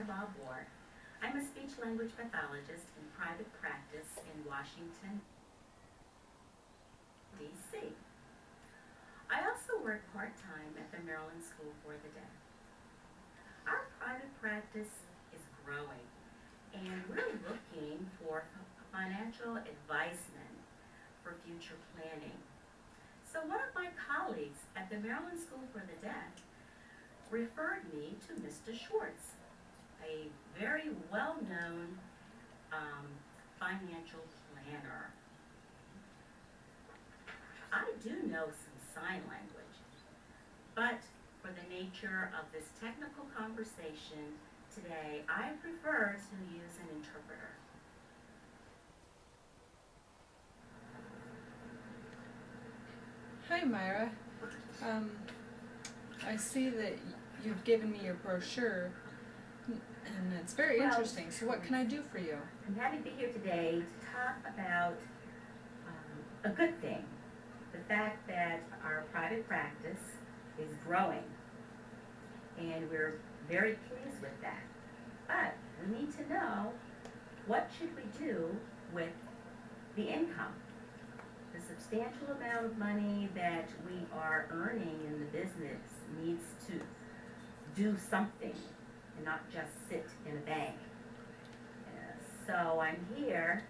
Myra Bob Ward. I'm a speech language pathologist in private practice in Washington, D.C. I also work part-time at the Maryland School for the Deaf. Our private practice is growing, and we're looking for financial advisement for future planning. So one of my colleagues at the Maryland School for the Deaf referred me to Mr. Schwartz, a very well-known financial planner. I do know some sign language, but for the nature of this technical conversation today, I prefer to use an interpreter. Hi, Myra. I see that you've given me your brochure, and it's very interesting. So what can I do for you? I'm happy to be here today to talk about a good thing, the fact that our private practice is growing, and we're very pleased with that. But we need to know, what should we do with the income? The substantial amount of money that we are earning in the business needs to do something and not just sit in a bank. So I'm here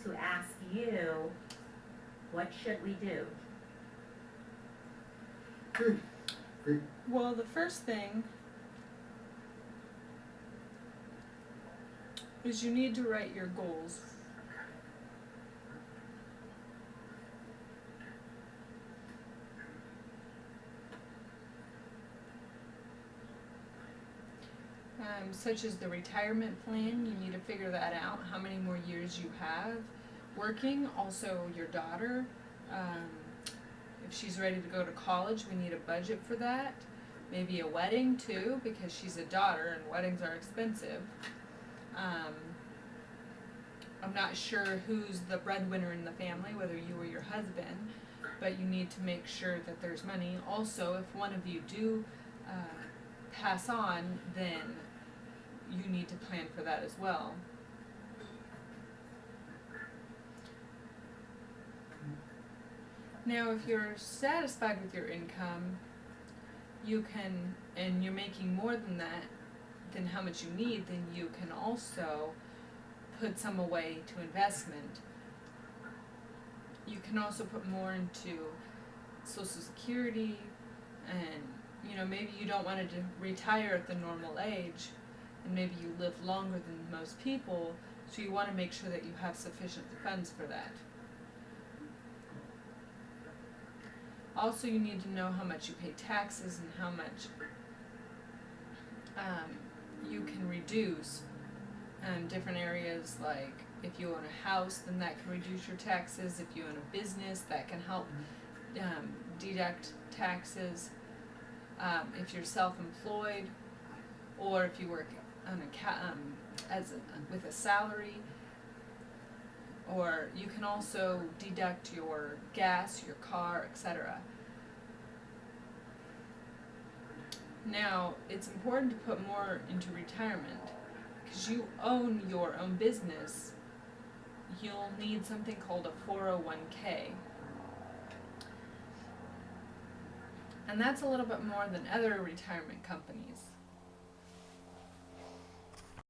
to ask you, what should we do? Well, the first thing is you need to write your goals. Such as the retirement plan, you need to figure that out, how many more years you have working. Also, your daughter, if she's ready to go to college, we need a budget for that. Maybe a wedding too, because she's a daughter and weddings are expensive. I'm not sure who's the breadwinner in the family, whether you or your husband, but you need to make sure that there's money. Also, if one of you do pass on, then you need to plan for that as well. Now, if you're satisfied with your income, you can, and you're making more than how much you need, then you can also put some away to investment. You can also put more into Social Security, and maybe you don't want to retire at the normal age, and maybe you live longer than most people, so you want to make sure that you have sufficient funds for that. Also, you need to know how much you pay taxes and how much you can reduce. Different areas, like if you own a house, then that can reduce your taxes. If you own a business, that can help deduct taxes. If you're self-employed, or if you work on with a salary, or you can also deduct your gas, your car, etc. Now, it's important to put more into retirement, because you own your own business. You'll need something called a 401k. And that's a little bit more than other retirement companies.